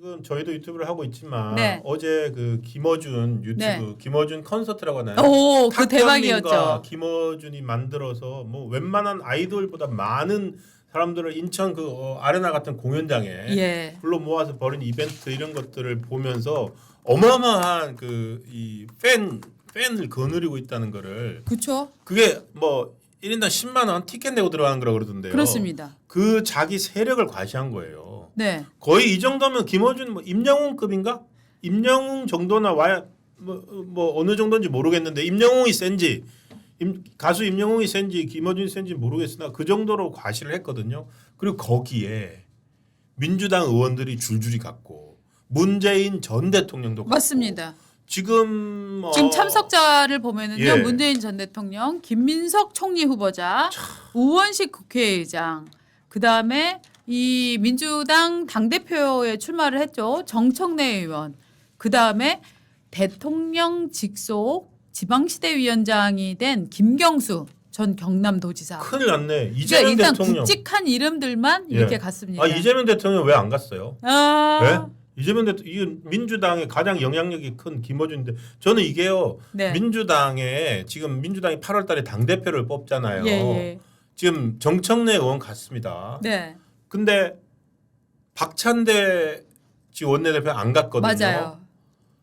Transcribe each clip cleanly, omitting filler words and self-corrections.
지금 저희도 유튜브를 하고 있지만 네. 어제 그 김어준 유튜브 네. 김어준 콘서트라고 하나요? 오, 그 탁현민과 대박이었죠. 김어준이 만들어서 뭐 웬만한 아이돌보다 많은 사람들을 인천 그 아레나 같은 공연장에 예. 불러 모아서 벌인 이벤트 이런 것들을 보면서 어마어마한 그 이 팬을 거느리고 있다는 거를 그렇죠. 그게 뭐 1인당 10만 원 티켓 내고 들어가는 거라고 그러던데요. 그렇습니다. 그 자기 세력을 과시한 거예요. 네. 거의 이 정도면 김어준 뭐 임영웅급인가? 임영웅 정도나 와야 뭐 어느 정도인지 모르겠는데 임영웅이 센지 가수 임영웅이 센지 김어준이 센지 모르겠으나 그 정도로 과시를 했거든요. 그리고 거기에 민주당 의원들이 줄줄이 갔고 문재인 전 대통령도 갔고 맞습니다. 지금 참석자를 보면은요. 예. 문재인 전 대통령, 김민석 총리 후보자, 우원식 국회의장, 그다음에 이 민주당 당대표에 출마를 했죠. 정청래 의원. 그다음에 대통령 직속 지방시대위원장이 된 김경수 전 경남도지사. 큰일 났네. 그러니까 이재명 일단 대통령. 굵직한 이름들만 예. 이렇게 갔습니다. 아 이재명 대통령 왜 안 갔어요? 아, 왜? 이재명 대통령 이 민주당의 가장 영향력이 큰 김어준인데 저는 이게요. 네. 민주당에 지금 민주당이 8월달에 당 대표를 뽑잖아요. 예, 예. 지금 정청래 의원 갔습니다. 네. 근데 박찬대 지 원내대표 안 갔거든요. 맞아요.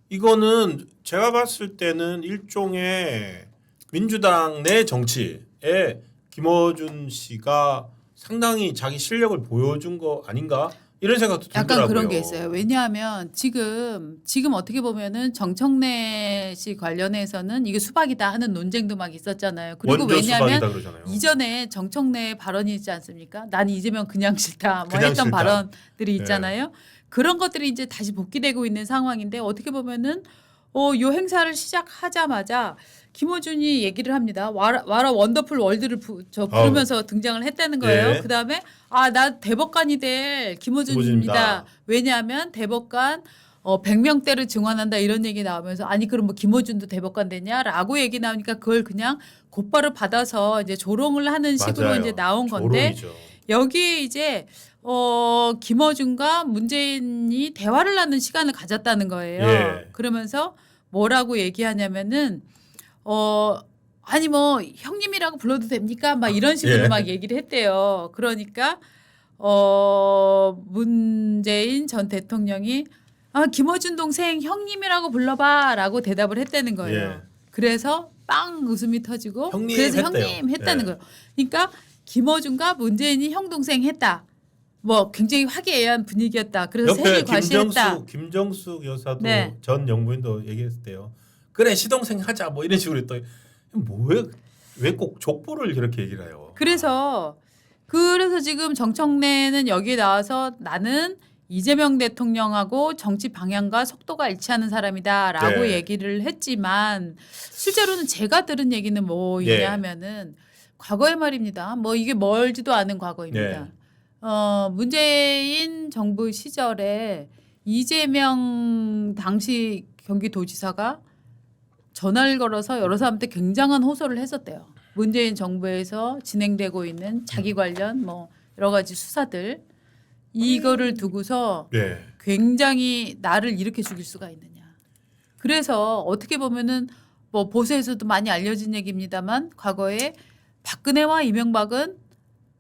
이거는 제가 봤을 때는 일종의 민주당 내 정치에 김어준 씨가 상당히 자기 실력을 보여준 거 아닌가 이런 생각도 들더라고요. 약간 그런 게 있어요. 왜냐하면 지금 어떻게 보면은 정청래 씨 관련해서는 이게 수박이다 하는 논쟁도 막 있었잖아요. 그리고 원조 왜냐하면 수박이다 그러잖아요. 이전에 정청래 발언이 있지 않습니까? 난 이재명 그냥 싫다 뭐 그냥 했던 싫다. 발언들이 있잖아요. 그런 것들이 이제 다시 복귀되고 있는 상황인데 어떻게 보면은 요 행사를 시작하자마자 김어준이 얘기를 합니다. 와라 원더풀 월드를 부르면서 등장을 했다는 거예요. 예. 그다음에 나 대법관이 될 김어준입니다. 왜냐하면 대법관 100명대를 증언한다 이런 얘기 나오면서 아니 그럼 뭐 김어준도 대법관 되냐라고 얘기 나오니까 그걸 그냥 곧바로 받아서 이제 조롱을 하는 식으로 맞아요. 이제 나온 건데 조롱이죠. 여기에 이제 김어준과 문재인이 대화를 나눈 시간을 가졌다는 거예요. 예. 그러면서 뭐라고 얘기하냐면은 아니 뭐 형님이라고 불러도 됩니까? 막 이런 식으로 예. 막 얘기를 했대요. 그러니까 문재인 전 대통령이 김어준 동생 형님이라고 불러봐라고 대답을 했다는 거예요. 예. 그래서 빵 웃음이 터지고 형님 그래서 했대요. 형님 했다는 예. 거예요. 그러니까 김어준과 문재인이 형 동생 했다. 뭐 굉장히 화기애애한 분위기였다. 그래서 옆에 색이 과시했다. 김정숙 여사도 네. 전 영부인도 얘기했을 때요. 그래 시동생 하자 뭐 이런 식으로 했더니 왜 꼭 족보를 이렇게 얘기를 해요. 그래서 지금 정청래는 여기에 나와서 나는 이재명 대통령하고 정치 방향과 속도가 일치하는 사람이다라고 네. 얘기를 했지만 실제로는 제가 들은 얘기는 뭐이냐 네. 하면은 과거의 말입니다. 뭐 이게 멀지도 않은 과거입니다. 네. 문재인 정부 시절에 이재명 당시 경기도지사가 전화를 걸어서 여러 사람한테 굉장한 호소를 했었대요. 문재인 정부에서 진행되고 있는 자기 관련 뭐 여러 가지 수사들 이거를 두고서 네. 굉장히 나를 이렇게 죽일 수가 있느냐. 그래서 어떻게 보면은 뭐 보수에서도 많이 알려진 얘기입니다만 과거에 박근혜와 이명박은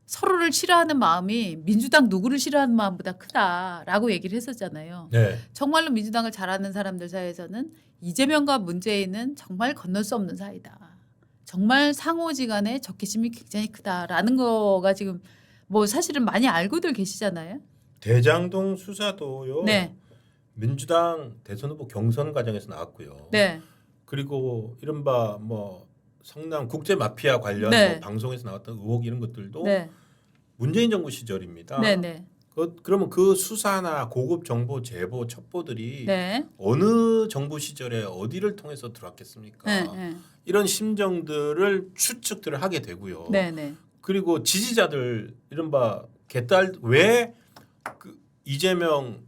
서로를 싫어하는 마음이 민주당 누구를 싫어하는 마음보다 크다라고 얘기를 했었잖아요. 네. 정말로 민주당을 잘 아는 사람들 사이에서는 이재명과 문재인은 정말 건널 수 없는 사이다. 정말 상호지간의 적개심이 굉장히 크다라는 거가 지금 뭐 사실은 많이 알고들 계시잖아요. 대장동 수사도요. 네. 민주당 대선 후보 경선 과정에서 나왔고요. 네. 그리고 이른바 뭐 성남 국제 마피아 관련 네. 뭐 방송에서 나왔던 의혹 이런 것들도 네. 문재인 정부 시절입니다. 네. 네. 그러면 그 수사나 고급 정보 제보 첩보들이 네. 어느 정부 시절에 어디를 통해서 들어왔겠습니까? 네. 네. 이런 심정들을 추측들을 하게 되고요. 네. 네. 그리고 지지자들 이른바 개딸 왜 그 이재명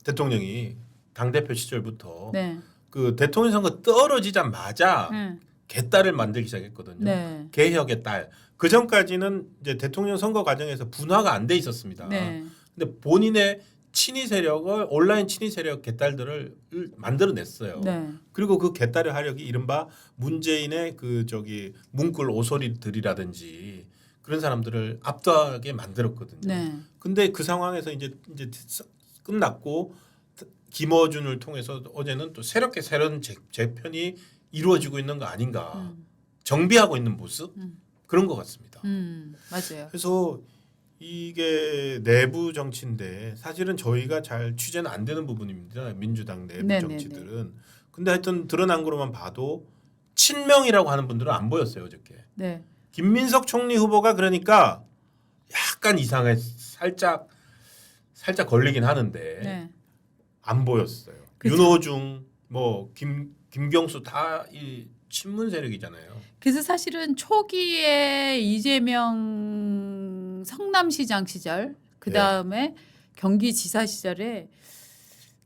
대통령이 당 대표 시절부터 네. 그 대통령 선거 떨어지자마자 네. 개딸을 만들기 시작했거든요. 네. 개혁의 딸. 그 전까지는 이제 대통령 선거 과정에서 분화가 안 돼 있었습니다. 네. 근데 본인의 친위 세력을 온라인 친위 세력 개딸들을 만들어냈어요. 네. 그리고 그 개딸의 하력이 이른바 문재인의 그 저기 문꿀 오소리들이라든지 그런 사람들을 압도하게 만들었거든요. 네. 근데 그 상황에서 이제 끝났고 김어준을 통해서 어제는 또 새롭게 새로운 재편이 이루어지고 있는 거 아닌가. 정비하고 있는 모습 그런 것 같습니다. 맞아요. 그래서 이게 내부 정치인데 사실은 저희가 잘 취재는 안 되는 부분입니다. 민주당 내부 네네네. 정치들은. 근데 하여튼 드러난 거로만 봐도 친명이라고 하는 분들은 안 보였어요 어저께. 네. 김민석 총리 후보가 그러니까 약간 이상해 살짝 걸리긴 하는데 네. 안 보였어요. 그쵸. 윤호중 뭐 김경수 다 이 친문 세력이잖아요. 그래서 사실은 초기에 이재명 성남시장 시절 그 다음에 경기지사 시절에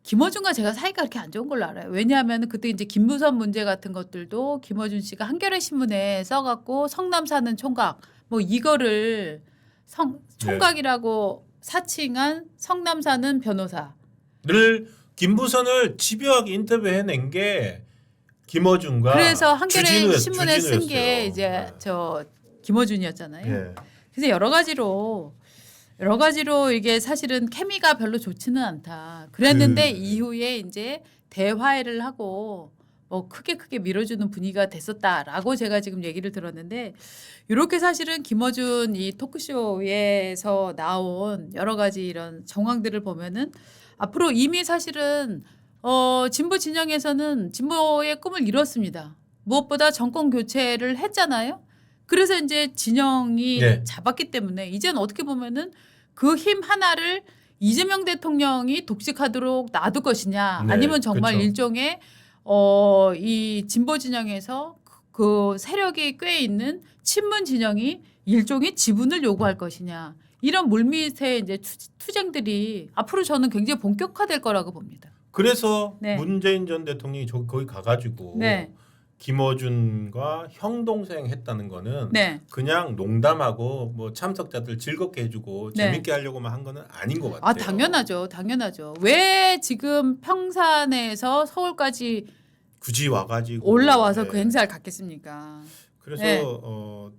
김어준과 제가 사이가 그렇게 안 좋은 걸로 알아요. 왜냐하면 그때 이제 김무선 문제 같은 것들도 김어준 씨가 한겨레 신문에 써갖고 성남 사는 총각 뭐 이거를 총각이라고 사칭한 성남 사는 변호사. 늘 김부선을 집요하게 인터뷰해낸 게 김어준과 그래서 한겨레 주진우였어요. 신문에 쓴 게 이제 네. 저 김어준이었잖아요. 예. 그래서 여러 가지로 이게 사실은 케미가 별로 좋지는 않다. 그랬는데 이후에 이제 대화해를 하고 뭐 크게 밀어주는 분위기가 됐었다라고 제가 지금 얘기를 들었는데 이렇게 사실은 김어준 이 토크쇼에서 나온 여러 가지 이런 정황들을 보면은 앞으로 이미 사실은 진보 진영에서는 진보의 꿈을 이뤘습니다. 무엇보다 정권 교체를 했잖아요. 그래서 이제 진영이 네. 잡았기 때문에 이제는 어떻게 보면은 그 힘 하나를 이재명 대통령이 독식하도록 놔둘 것이냐 네, 아니면 정말 그렇죠. 일종의 이 진보 진영에서 그 세력이 꽤 있는 친문 진영이 일종의 지분을 요구할 것이냐 이런 물밑의 이제 투쟁들이 앞으로 저는 굉장히 본격화될 거라고 봅니다. 그래서 네. 문재인 전 대통령이 거기 가가지고 네. 김어준과 형 동생 했다는 거는 네. 그냥 농담하고 뭐 참석자들 즐겁게 해주고 네. 재밌게 하려고만 한 거는 아닌 것 같아요. 아 당연하죠. 왜 지금 평산에서 서울까지 굳이 와가지고 올라와서 네. 그 행사를 갖겠습니까? 그래서 네.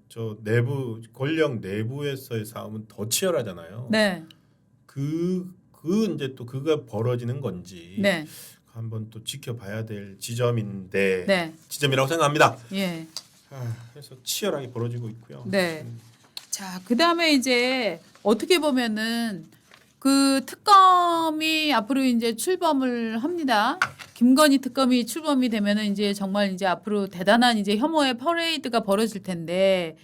저 내부 권력 내부에서의 싸움은 더 치열하잖아요. 네. 그 이제 또 그가 벌어지는 건지 네. 한번 또 지켜봐야 될 지점인데 네. 지점이라고 생각합니다. 예. 그래서 치열하게 벌어지고 있고요. 네. 자, 그다음에 이제 어떻게 보면은 그 특검이 앞으로 이제 출범을 합니다. 김건희 특검이 출범이 되면은 이제 정말 이제 앞으로 대단한 이제 혐오의 퍼레이드가 벌어질 텐데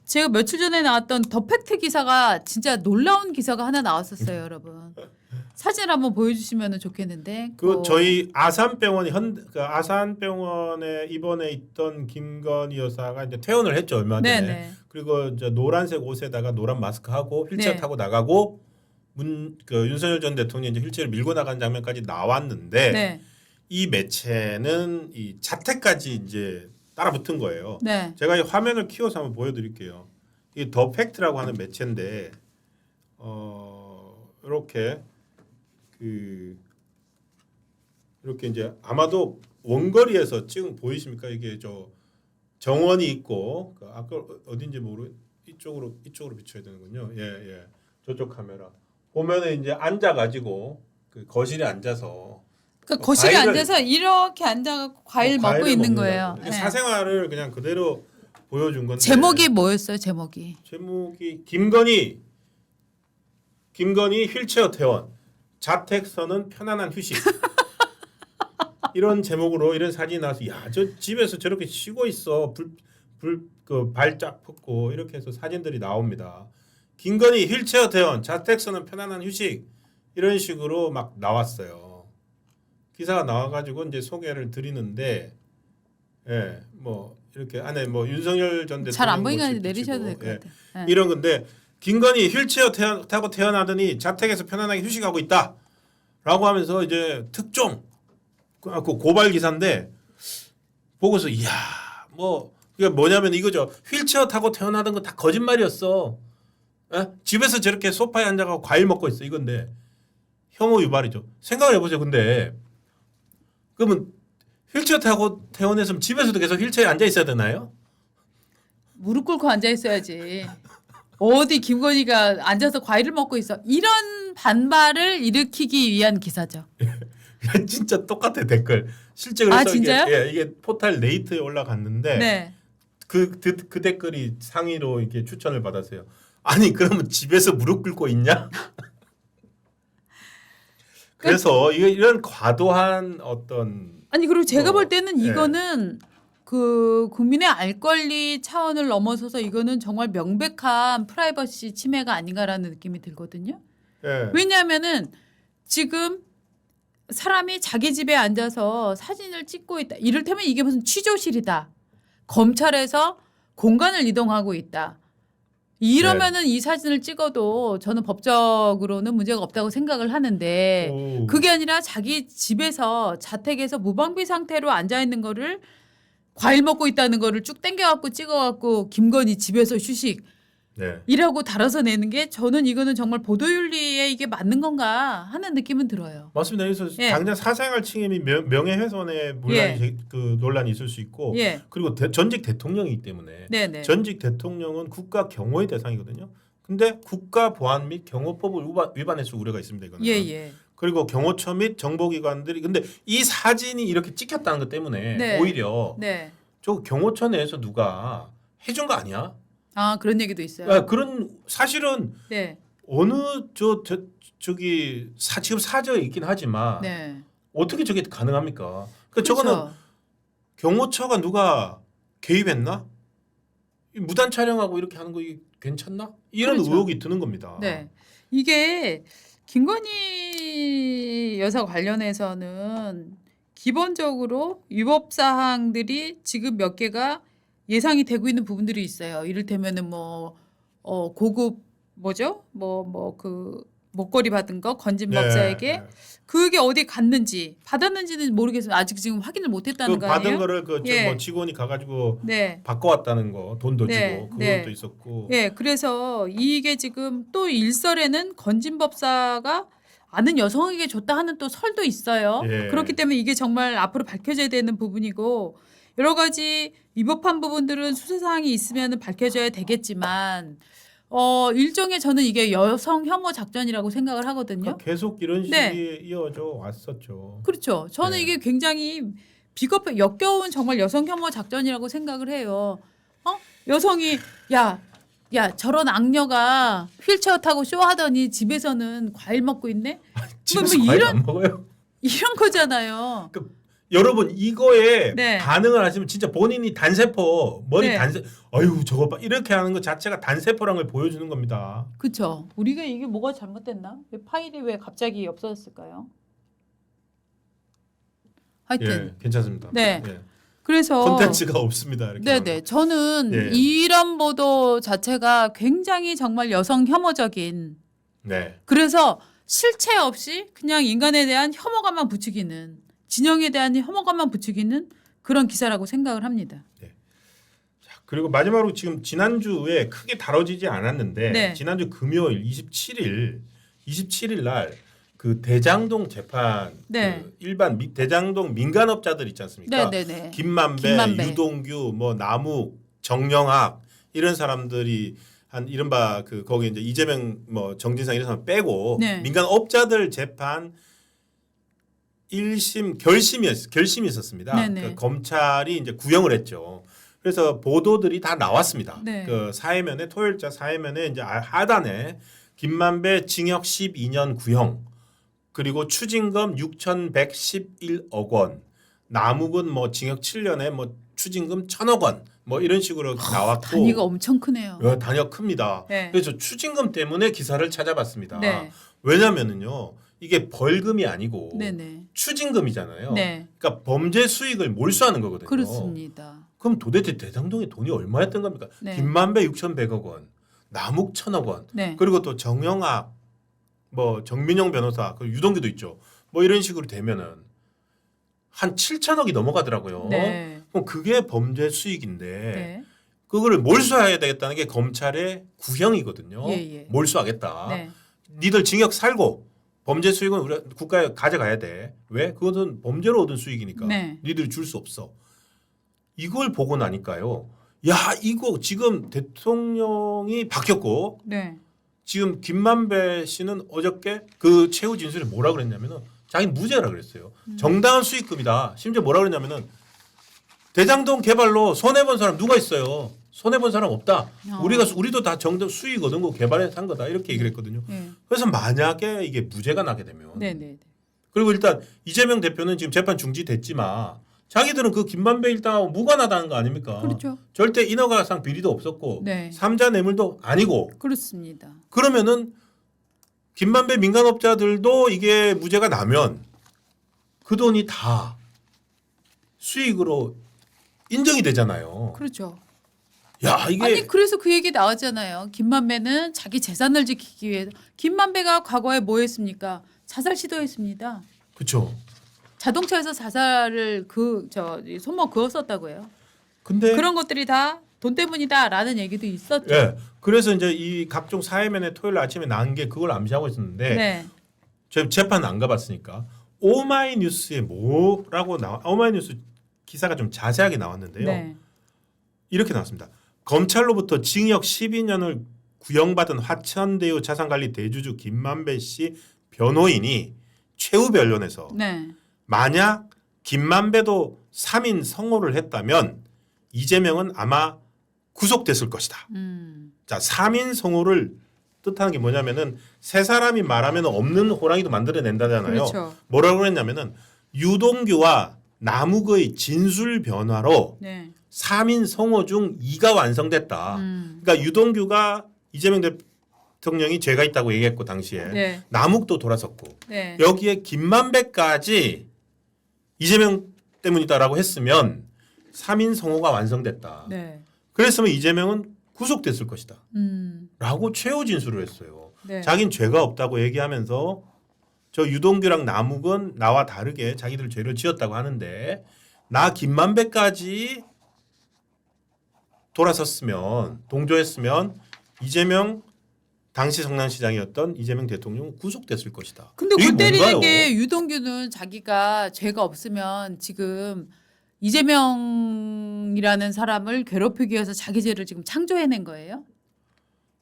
제가 며칠 전에 나왔던 더 팩트 기사가 진짜 놀라운 기사가 하나 나왔었어요, 여러분. 사진 한번 보여주시면 좋겠는데. 그 저희 아산병원에 아산병원에 입원해 있던 김건희 여사가 이제 퇴원을 했죠 얼마 전에. 네네. 그리고 이제 노란색 옷에다가 노란 마스크 하고 휠체어 네. 타고 나가고 윤석열 전 대통령이 이제 휠체어를 밀고 나간 장면까지 나왔는데 네. 이 매체는 이 자택까지 이제 따라붙은 거예요. 네. 제가 이 화면을 키워서 한번 보여드릴게요. 이 더 팩트라고 하는 매체인데 이렇게 이렇게 이제 아마도 원거리에서 찍은 보이십니까? 이게 저 정원이 있고 아까 어딘지 이쪽으로 비춰야 되는군요. 예. 저쪽 카메라 보면은 이제 앉아가지고 그 거실에 앉아서 그러니까 거실에 과일을- 앉아서 이렇게 앉아갖고 과일 먹고 과일을 있는 먹는 거예요. 이게 네. 사생활을 그냥 그대로 보여준 건데 제목이 뭐였어요? 제목이. 김건희 휠체어 퇴원 자택서는 편안한 휴식 이런 제목으로 이런 사진이 나와서 야 저 집에서 저렇게 쉬고 있어 그 발짝 폈고 이렇게 해서 사진들이 나옵니다. 김건희 휠체어 퇴원 자택서는 편안한 휴식 이런 식으로 막 나왔어요. 기사가 나와가지고 이제 소개를 드리는데 뭐 이렇게 안에 뭐 윤석열 전 대통령 잘 안 보이니까 모습 내리셔도 될 붙이고, 것 같아요. 네. 이런 건데 김건희 휠체어 타고 태어나더니 자택에서 편안하게 휴식하고 있다라고 하면서 이제 특종 그 고발 기사인데 보고서 이야 뭐 그게 뭐냐면 이거죠. 휠체어 타고 태어나던 거 다 거짓말이었어. 집에서 저렇게 소파에 앉아가고 과일 먹고 있어 이건데 혐오 유발이죠. 생각을 해보세요. 근데 그러면 휠체어 타고 퇴원했으면 집에서도 계속 휠체어에 앉아 있어야 되나요? 무릎 꿇고 앉아 있어야지. 어디 김건희가 앉아서 과일을 먹고 있어. 이런 반발을 일으키기 위한 기사죠. 진짜 똑같아 댓글. 실제 그래서 진짜요? 이게 포탈 네이트에 올라갔는데 네. 그 댓글이 상위로 이렇게 추천을 받았어요. 아니 그러면 집에서 무릎 꿇고 있냐? 그래서 이런 과도한 어떤 아니 그리고 제가 뭐, 볼 때는 예. 이거는 그 국민의 알 권리 차원을 넘어서서 이거는 정말 명백한 프라이버시 침해가 아닌가라는 느낌이 들거든요. 예. 왜냐하면은 지금 사람이 자기 집에 앉아서 사진을 찍고 있다. 이를테면 이게 무슨 취조실이다. 검찰에서 공간을 이동하고 있다. 이러면은 이 사진을 찍어도 저는 법적으로는 문제가 없다고 생각을 하는데 오. 그게 아니라 자기 집에서 자택에서 무방비 상태로 앉아 있는 거를 과일 먹고 있다는 거를 쭉 당겨갖고 찍어갖고 김건희 집에서 휴식 네. 이라고 달아서 내는 게 저는 이거는 정말 보도윤리에 이게 맞는 건가 하는 느낌은 들어요. 맞습니다. 그래서 예. 당장 사생활 침해이 명예훼손의 그 논란이 있을 수 있고 예, 그리고 전직 대통령이기 때문에 네네. 전직 대통령은 국가 경호의 대상이거든요. 근데 국가 보안 및 경호법을 위반했을 우려가 있습니다. 이거는. 예예. 그리고 경호처 및 정보기관들이 근데 이 사진이 이렇게 찍혔다는 것 때문에 네. 오히려 네. 저 경호처 내에서 누가 해준 거 아니야? 아 그런 얘기도 있어요. 그런 사실은 네. 어느 저기 지금 사저에 있긴 하지만 네. 어떻게 저게 가능합니까? 그렇죠. 저거는 경호처가 누가 개입했나? 이 무단 촬영하고 이렇게 하는 거 이게 괜찮나? 이런 그렇죠. 의혹이 드는 겁니다. 네. 이게 김건희 여사 관련해서는 기본적으로 위법 사항들이 지금 몇 개가 예상이 되고 있는 부분들이 있어요. 이를테면은 뭐 고급 뭐죠? 뭐 그 목걸이 받은 거 건진법사에게 네. 그게 어디 갔는지 받았는지는 모르겠어요. 아직 지금 확인을 못했다는 그 거 받은 아니에요? 거를 예. 뭐 직원이 가가지고 네. 바꿔왔다는 거 돈도 네, 주고 네. 그것도 있었고. 예, 그래서 이게 지금 또 일설에는 건진법사가 아는 여성에게 줬다 하는 또 설도 있어요. 예. 그렇기 때문에 이게 정말 앞으로 밝혀져야 되는 부분이고 여러 가지 위법한 부분들은 수사 사항이 있으면 밝혀져야 되겠지만 일종의 저는 이게 여성 혐오 작전이라고 생각을 하거든요. 그러니까 계속 이런 식이 네. 이어져 왔었죠. 그렇죠. 저는 네. 이게 굉장히 비겁해 역겨운 정말 여성 혐오 작전이라고 생각을 해요. 여성이 야 저런 악녀가 휠체어 타고 쇼하더니 집에서는 과일 먹고 있네. 집에서 뭐 과일 이런- 안 먹어요? 이런 거잖아요. 여러분 이거에 네. 반응을 하시면 진짜 본인이 단세포 머리 네. 어휴 저거 봐 이렇게 하는 것 자체가 단세포라는 걸 보여주는 겁니다. 그렇죠. 우리가 이게 뭐가 잘못됐나? 왜 파일이 왜 갑자기 없어졌을까요? 하여튼 예, 괜찮습니다. 네. 예. 그래서 콘텐츠가 없습니다. 이렇게 네네 저는 예. 이런 보도 자체가 굉장히 정말 여성 혐오적인 네. 그래서 실체 없이 그냥 인간에 대한 혐오감만 부추기는 진영에 대한 혐오감만 부추기는 그런 기사라고 생각을 합니다. 그리고 마지막으로 지금 지난주에 크게 다뤄지지 않았는데 네. 지난주 금요일 27일 날 그 대장동 재판 네. 그 일반 대장동 민간업자들 있지 않습니까? 네네네. 김만배, 김만배. 유동규, 뭐 남욱, 정영학 이런 사람들이 한 이른바 그 거기 이제 이재명 뭐 정진상 이런 사람 빼고 네. 민간업자들 재판 1심 결심이 있었습니다. 네네. 그 검찰이 이제 구형을 했죠. 그래서 보도들이 다 나왔습니다. 네. 그 사회면에 토요일자 사회면에 이제 하단에 김만배 징역 12년 구형 그리고 추징금 6,111억 원, 남욱은 뭐 징역 7년에 뭐 추징금 1,000억 원, 뭐 이런 식으로 나왔고 단위가 엄청 크네요. 단위가 큽니다. 네. 그래서 추징금 때문에 기사를 찾아봤습니다. 네. 왜냐하면은요 이게 벌금이 아니고 네네. 추징금이잖아요. 네. 그러니까 범죄 수익을 몰수하는 거거든요. 그렇습니다. 그럼 도대체 대장동에 돈이 얼마였던 겁니까? 네. 김만배 6,100억 원, 남욱 1,000억 원, 네. 그리고 또 정영학, 뭐 정민영 변호사, 그 유동규도 있죠. 뭐 이런 식으로 되면은 한 7,000억이 넘어가더라고요. 네. 그럼 그게 범죄 수익인데 네. 그거를 몰수해야 되겠다는 게 검찰의 구형이거든요. 예, 예. 몰수하겠다. 네. 니들 징역 살고 범죄 수익은 우리 국가에 가져가야 돼. 왜? 그것은 범죄로 얻은 수익이니까. 네. 니들이 줄 수 없어. 이걸 보고 나니까요. 야, 이거 지금 대통령이 바뀌었고 네. 지금 김만배 씨는 어저께 그 최후 진술이 뭐라 그랬냐면은 자기는 무죄라 그랬어요. 정당한 수익금이다. 심지어 뭐라 그랬냐면은 대장동 개발로 손해 본 사람 누가 있어요? 손해 본 사람 없다. 우리도 다 정당 수익 얻은 거 개발해서 한 거다. 이렇게 얘기를 했거든요. 네. 그래서 만약에 이게 무죄가 나게 되면 네, 네. 그리고 일단 이재명 대표는 지금 재판 중지됐지만 자기들은 그 김만배 일당하고 무관하다는 거 아닙니까? 그렇죠. 절대 인허가상 비리도 없었고 네. 삼자 뇌물도 아니고 그렇습니다. 그러면은 김만배 민간업자들도 이게 무죄가 나면 그 돈이 다 수익으로 인정이 되잖아요. 그렇죠. 야, 이게 아니 그래서 그 얘기 나왔잖아요. 김만배는 자기 재산을 지키기 위해서. 김만배가 과거에 뭐 했습니까? 자살 시도했습니다. 그렇죠. 자동차에서 자살을 손목 그었었다고 해요. 근데 그런 것들이 다 돈 때문이다라는 얘기도 있었죠. 예. 그래서 이제 이 각종 사회면에 토요일 아침에 나온 게 그걸 암시하고 있었는데 네. 제가 재판 안 가봤으니까 오마이뉴스에 뭐라고 오마이뉴스 기사가 좀 자세하게 나왔는데요. 네. 이렇게 나왔습니다. 검찰로부터 징역 12년을 구형받은 화천대유 자산관리 대주주 김만배 씨 변호인이 최후 변론에서 네. 만약 김만배도 3인 성호를 했다면 이재명은 아마 구속됐을 것이다. 자, 3인 성호를 뜻하는 게 뭐냐면은 세 사람이 말하면 없는 호랑이도 만들어낸다잖아요. 그렇죠. 뭐라고 했냐면은 유동규와 남욱의 진술 변화로 네. 3인 성호 중 2가 완성됐다. 그러니까 유동규가 이재명 대통령이 죄가 있다고 얘기했고 당시에 네. 남욱도 돌아섰고 네. 여기에 김만배까지 이재명 때문이다라고 했으면 3인 성호가 완성됐다. 네. 그랬으면 이재명은 구속됐을 것이다. 음. 라고 최후 진술을 했어요. 네. 자긴 죄가 없다고 얘기하면서 저 유동규랑 남욱은 나와 다르게 자기들 죄를 지었다고 하는데 나 김만배까지 돌아섰으면 동조했으면 이재명 당시 성남시장이었던 이재명 대통령 구속됐을 것이다. 근데 이게 골 때리는 뭔가요? 게 유동규는 자기가 죄가 없으면 지금 이재명이라는 사람을 괴롭히기 위해서 자기 죄를 지금 창조해낸 거예요?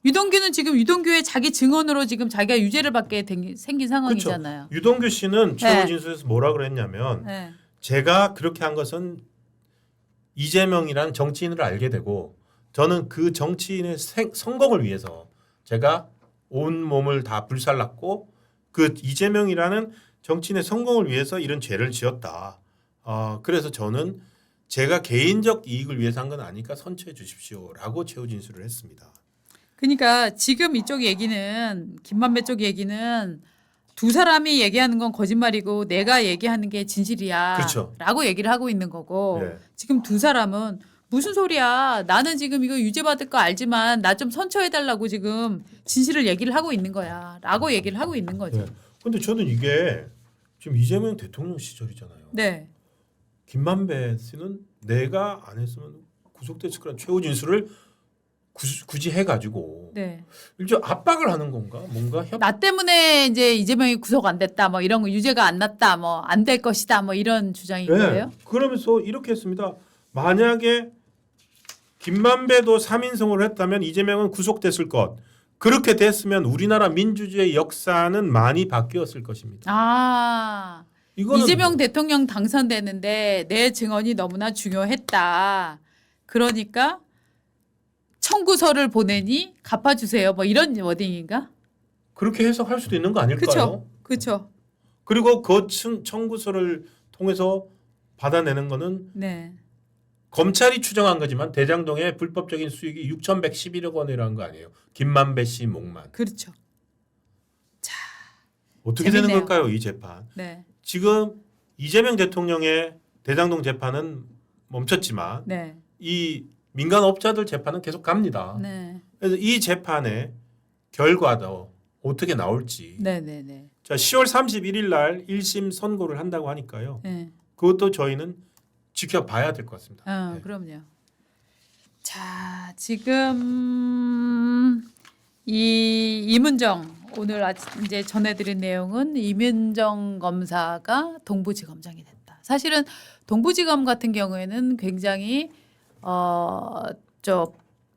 유동규는 지금 유동규의 자기 증언으로 지금 자기가 유죄를 받게 생긴 상황이잖아요. 그렇죠. 유동규 씨는 최후 네. 진술에서 뭐라 그랬냐면 네. 제가 그렇게 한 것은 이재명이라는 정치인을 알게 되고 저는 그 정치인의 성공을 위해서 제가 온 몸을 다 불살랐고 그 이재명이라는 정치인의 성공을 위해서 이런 죄를 지었다. 그래서 저는 제가 개인적 이익을 위해서 한 건 아니까 선처해 주십시오라고 최후 진술을 했습니다. 그러니까 지금 이쪽 얘기는 김만배 쪽 얘기는 두 사람이 얘기하는 건 거짓말이고 내가 얘기하는 게 진실이야. 그렇죠. 라고 얘기를 하고 있는 거고 네. 지금 두 사람은 무슨 소리야. 나는 지금 이거 유죄 받을 거 알지만 나 좀 선처해달라고 지금 진실을 얘기를 하고 있는 거야. 라고 얘기를 하고 있는 거죠. 근데 저는 이게 지금 이재명 대통령 시절이잖아요. 네. 김만배 씨는 내가 안 했으면 구속됐을 거란 최후 진술을 굳이 해가지고 네. 일종 압박을 하는 건가? 뭔가 나 때문에 이제 이재명이 구속 안 됐다. 뭐 이런 거 유죄가 안 났다. 뭐 안 될 것이다. 뭐 이런 주장인 거예요? 그러면서 이렇게 했습니다. 만약에 김만배도 3인 성호를 했다면 이재명은 구속됐을 것. 그렇게 됐으면 우리나라 민주주의 역사는 많이 바뀌었을 것입니다. 아. 이거는 이재명 대통령 당선되는데 내 증언이 너무나 중요했다. 그러니까 청구서를 보내니 갚아주세요. 뭐 이런 워딩인가? 그렇게 해석할 수도 있는 거 아닐까요? 그렇죠. 그렇죠. 그리고 그 청구서를 통해서 받아내는 거는 네. 검찰이 추정한 거지만 대장동의 불법적인 수익이 6,111억 원이라는 거 아니에요. 김만배 씨 목만. 그렇죠. 어떻게 재밌네요. 되는 걸까요, 이 재판? 네. 지금 이재명 대통령의 대장동 재판은 멈췄지만 네. 이 민간업자들 재판은 계속 갑니다. 네. 그래서 이 재판의 결과도 어떻게 나올지. 네, 네, 네. 자, 10월 31일 날 1심 선고를 한다고 하니까요. 네. 그것도 저희는 지켜봐야 될 것 같습니다. 네. 그럼요. 자, 지금 이 이문정 오늘 이제 전해드린 내용은 이민정 검사가 동부지검장이 됐다. 사실은 동부지검 같은 경우에는 굉장히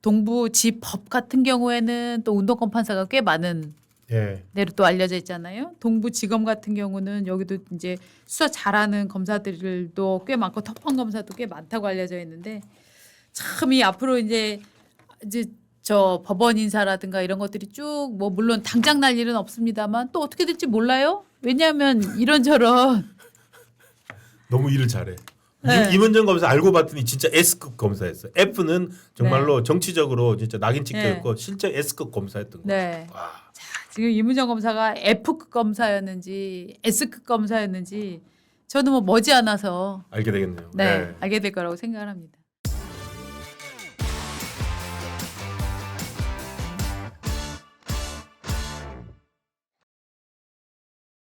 동부지법 같은 경우에는 또 운동권 판사가 꽤 많은 예. 내로 또 알려져 있잖아요. 동부지검 같은 경우는 여기도 이제 수사 잘하는 검사들도 꽤 많고 특판 검사도 꽤 많다고 알려져 있는데 참 이 앞으로 이제 저 법원 인사라든가 이런 것들이 쭉 뭐 물론 당장 날 일은 없습니다만 또 어떻게 될지 몰라요. 왜냐하면 이런저런 너무 일을 잘해. 네. 임은정 검사 알고 봤더니 진짜 S급 검사였어. F는 정말로 정치적으로 진짜 낙인 찍혔고 실제 S급 검사였던 거예요. 네. 와. 지금 이문정 검사가 F급 검사였는지 S급 검사였는지 저는 뭐 머지않아서 알게 되겠네요. 네, 알게 될 거라고 생각합니다.